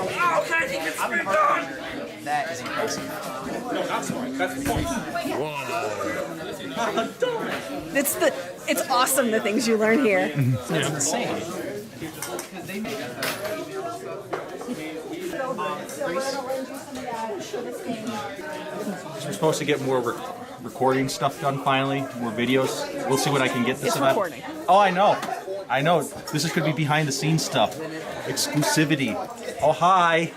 Oh, can I take this spin done? That is impressive. No, that's fine. That's fine. It's awesome the things you learn here. It's insane. We're supposed to get more recording stuff done finally, more videos. We'll see what I can get this It's event. recording. Oh, I know. This could be behind the scenes stuff. Exclusivity. Oh, hi.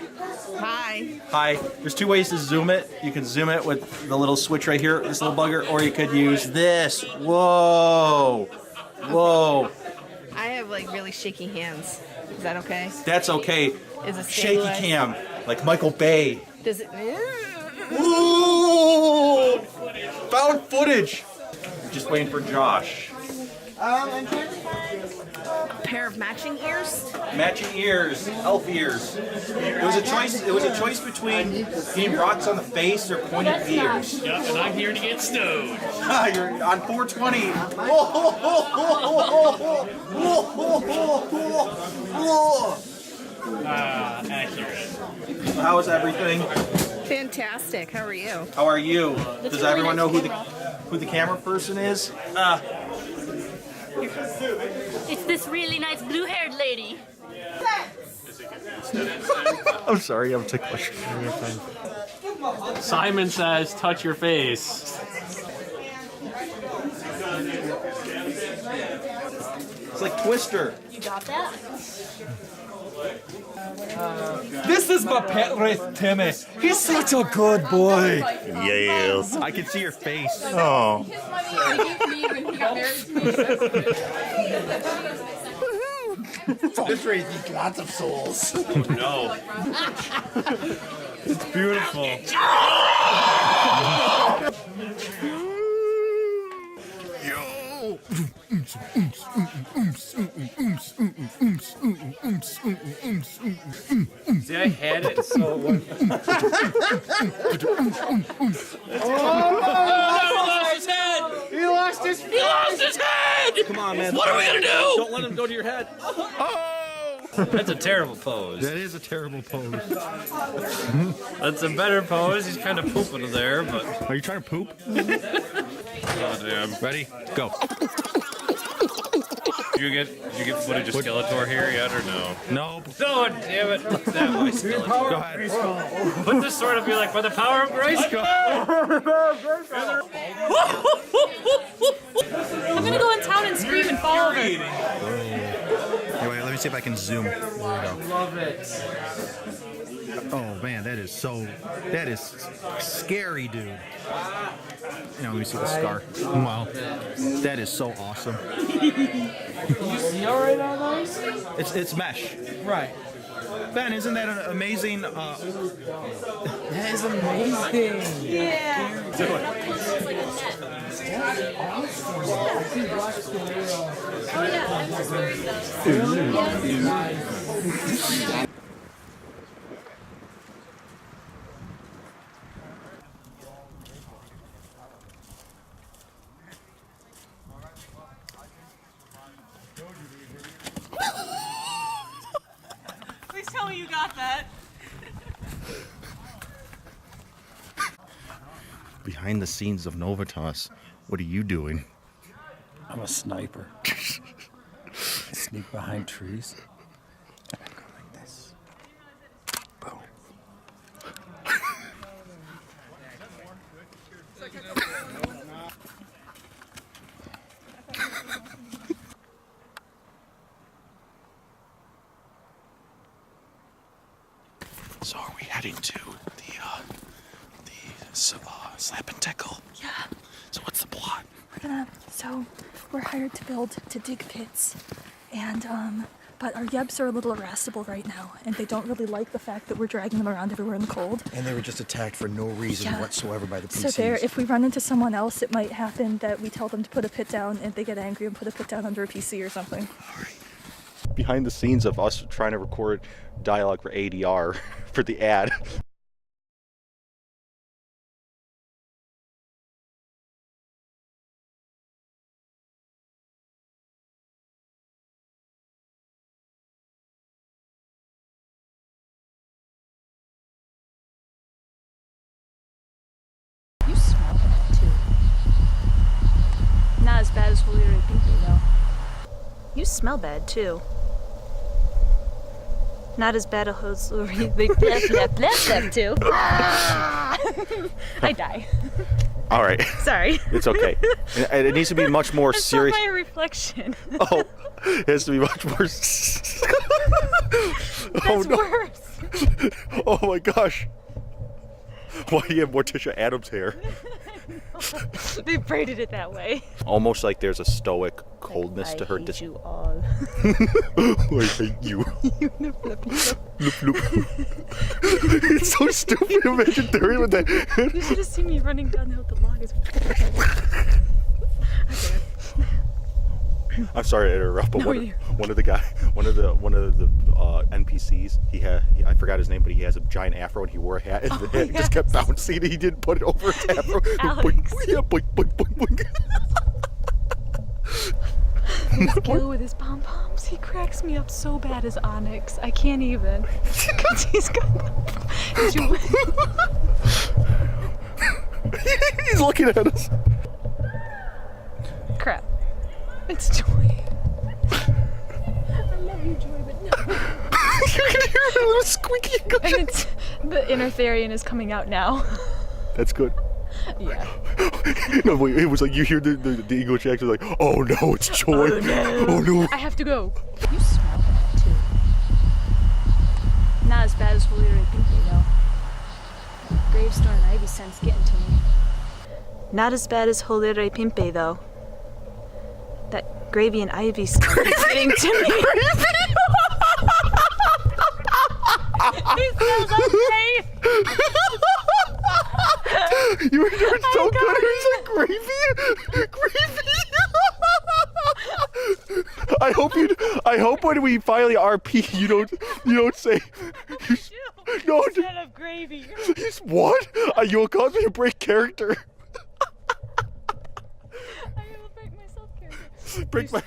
Hi. Hi. There's two ways to zoom it. You can zoom it with the little switch right here, this little bugger, or you could use this. Whoa. Whoa. I have like really shaky hands. Is that okay? That's okay. Is it Shaky stabilized? cam, like Michael Bay. Does it? Ooh! Found footage. Just waiting for Josh. A pair of matching ears. Matching ears, elf ears. It was a choice. It was a choice between getting rocks on the face or pointed ears. Yep, and I'm here to get stoned. You're on 420. Accurate. How is everything? Fantastic. How are you? How are you? Does everyone know who the camera person is? It's this really nice blue-haired lady. I'm sorry, I'm ticklish. Simon says, touch your face. It's like Twister. You got that? This is my pet rat, Timmy. He's such a good boy. Yes. I can see your face. Oh. This race needs lots of souls. No. It's beautiful. See, I had it, so... He lost his He lost his head! Come on, man. What are we gonna do? Don't let him go to your head. That's a terrible pose. That is a terrible pose. That's a better pose. He's kind of pooping there, but... Are you trying to poop? Oh, damn. Ready? Go. Did you get footage of Skeletor here yet, or no? No. No, damn it. That was Skeletor. Go ahead. Wouldn't this sort of be like, by the power of grace? I'm gonna go in town and scream and fall over. Anyway, let me see if I can zoom. There we go. Love it. Oh man, that is scary, dude. Let me see the scar. Wow. That is so awesome. You see all right on those? It's mesh. Right. Ben, isn't that an amazing That is amazing. Yeah. Do it. It's like a net. Oh yeah, I'm just wearing those. Please tell me you got that. behind the scenes of Novitas. What are you doing? I'm a sniper. I sneak behind trees. And I go like this. Boom. So are we heading to the slap and tickle? Yeah. So what's the plot? So we're hired to dig pits, and but our yebs are a little irascible right now, and they don't really like the fact that we're dragging them around everywhere in the cold. And they were just attacked for no reason Yeah. whatsoever by the PCs. So there, if we run into someone else, it might happen that we tell them to put a pit down, and they get angry and put a pit down under a PC or something. Behind the scenes of us trying to record dialogue for ADR for the ad. You smell bad too. Not as bad as they blep too. I die. All right. Sorry. It's okay. And it needs to be much more I saw serious. my reflection. Oh, it has to be much more. That's worse. Oh my gosh. Why do you have Morticia Adams hair? They braided it that way. Almost like there's a stoic coldness to her. I hate you all. I hate you. It's so stupid. Imagine Darian with that. You should have seen me running downhill with the log. I'm sorry to interrupt, but No, one of the NPCs, I forgot his name, but he has a giant afro and he wore a hat and the hat just kept bouncing and he didn't put it over his afro. Alex. Boink, yeah, boink, boink, boink, boink. Gil with his pom poms, he cracks me up so bad as Onyx. I can't even. Because he's got. He's looking at us. Crap. It's Joy. I love you, Joy, but no. You can hear a little squeaky. And it's, the inner Therian is coming out now. That's good. Yeah. No, wait, it was like you hear the English accent like, oh no, it's Joy. Oh no. Oh no. I have to go. You smell bad too. Not as bad as Holy Ray Pinky though. Gravestone and Ivy scent's getting to me. Not as bad as Holy Ray Pimpe though. That gravy and ivy scent is getting to me. It smells okay. You were doing so good. It was like gravy. I hope when we finally RP, you don't say. No. Instead of gravy. What? You'll cause me to break character. Break my.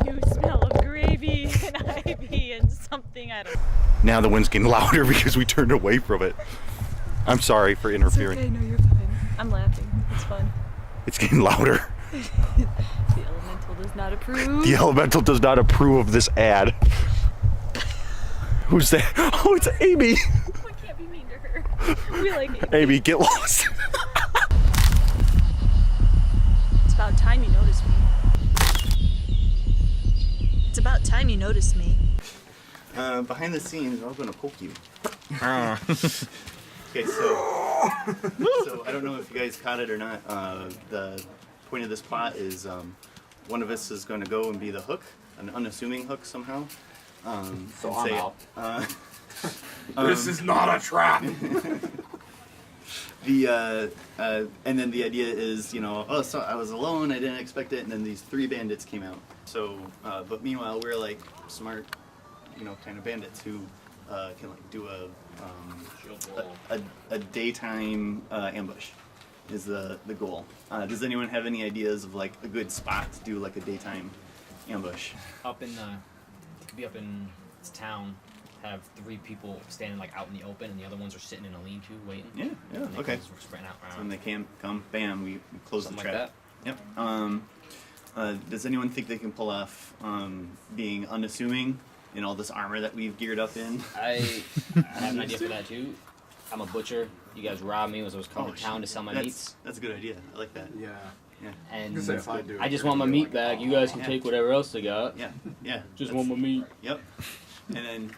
You smell of gravy and ivy and something I don't know. Now the wind's getting louder because we turned away from it. I'm sorry for interfering. It's okay, no, you're fine. I'm laughing. It's fun. It's getting louder. The elemental does not approve. The elemental does not approve of this ad. Who's that? Oh, it's Amy. I can't be mean to her. We like it. Amy, get lost. It's about time you noticed me. It's about time you noticed me. Behind the scenes, I was going to poke you. Okay, so I don't know if you guys caught it or not. The point of this plot is one of us is going to go and be the hook, an unassuming hook somehow. So I'm out. This is not a trap. And then the idea is, so I was alone, I didn't expect it, and then these 3 bandits came out. So, but meanwhile, we're like smart, kind of bandits who can like do a daytime ambush is the goal. Does anyone have any ideas of like a good spot to do like a daytime ambush? Up in it could be up in this town. Have 3 people standing like out in the open, and the other ones are sitting in a lean-to waiting. Yeah, And okay. We're spreading out around. So when they come, bam, we close Something the trap. like Yep. Does anyone think they can pull off being unassuming in all this armor that we've geared up in? I have an idea for that too. I'm a butcher. You guys robbed me as I was coming to town to sell my meats. That's a good idea. I like that. Yeah. And If I do I just want my meat back. You guys can take whatever else they got. Yeah. Just want my meat. Yep. And then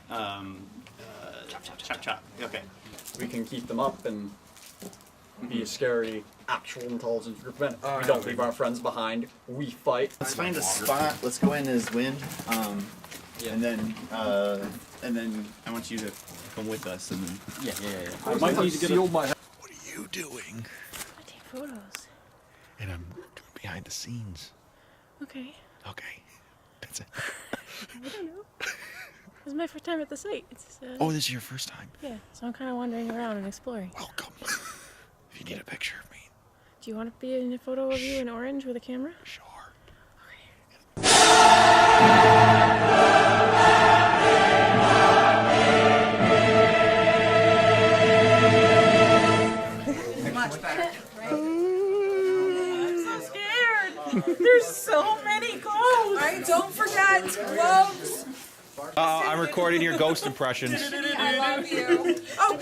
chop. Okay. We can keep them up and be a scary, actual intelligence group event. We don't leave our friends behind. We fight. Let's find a spot. Let's go in as wind. And then I want you to come with us. And then Yeah. I might need to get my head. What are you doing? I take photos. And I'm doing behind the scenes. Okay. Okay. That's it. I don't know. This is my first time at the site. It's Oh, this is your first time? yeah, so I'm kind of wandering around and exploring. Welcome. If you need a picture of me, Do you want to be in a photo of you in orange with a camera? sure. Much better. I'm so scared. There's so many Gross. I'm recording your ghost impressions. I love you. Oh,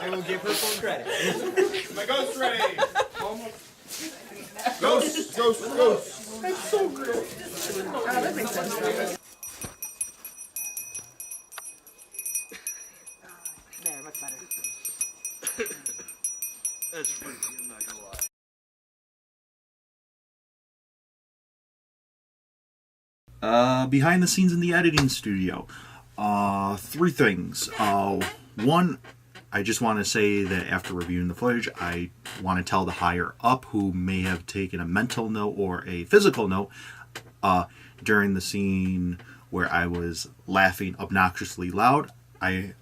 I will give her full credit. My ghost ready. Ghost. That's so great. Oh, that makes sense. There, much better. That's freaky, I'm not gonna lie. Behind the scenes in the editing studio. 3 things. One, I just want to say that after reviewing the footage, I want to tell the higher up who may have taken a mental note or a physical note during the scene where I was laughing obnoxiously loud. I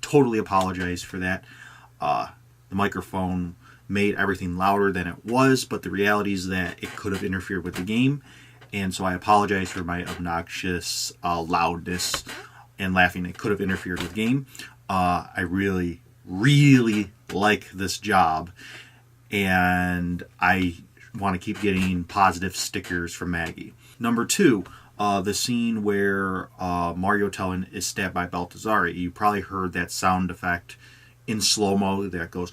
totally apologize for that. The microphone made everything louder than it was, but the reality is that it could have interfered with the game. And so I apologize for my obnoxious loudness and laughing. It could have interfered with the game. I really, really like this job. And I want to keep getting positive stickers from Maggie. Number 2, the scene where Mario Tellin is stabbed by Baltazar. You probably heard that sound effect in slow-mo that goes...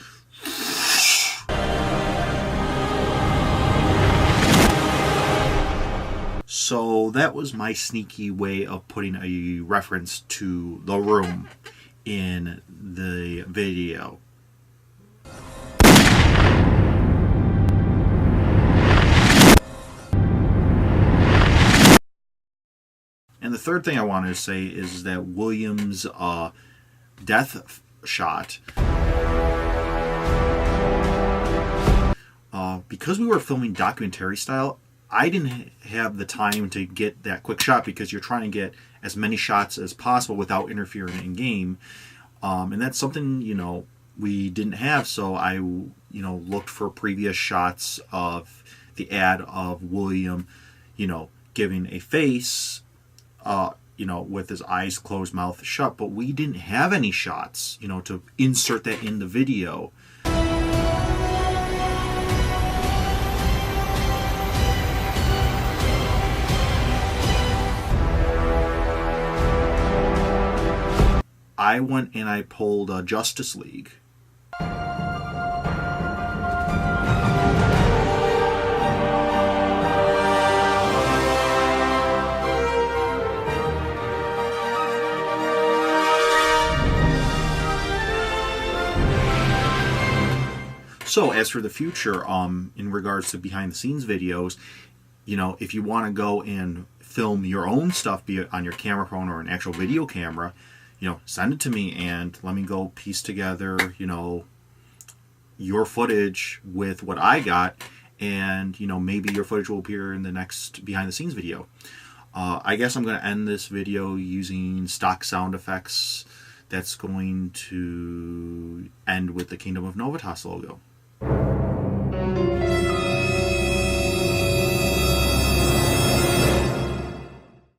So that was my sneaky way of putting a reference to The Room in the video. And the third thing I wanted to say is that William's death shot, because we were filming documentary style, I didn't have the time to get that quick shot because you're trying to get as many shots as possible without interfering in game. And that's something, we didn't have. So I, looked for previous shots of the ad of William, giving a face, with his eyes closed, mouth shut. But we didn't have any shots, to insert that in the video. I went and I pulled Justice League. So as for the future, in regards to behind the scenes videos, if you want to go and film your own stuff, be it on your camera phone or an actual video camera, send it to me and let me go piece together, your footage with what I got, and, maybe your footage will appear in the next behind the scenes video. I guess I'm going to end this video using stock sound effects. That's going to end with the Kingdom of Novitas logo.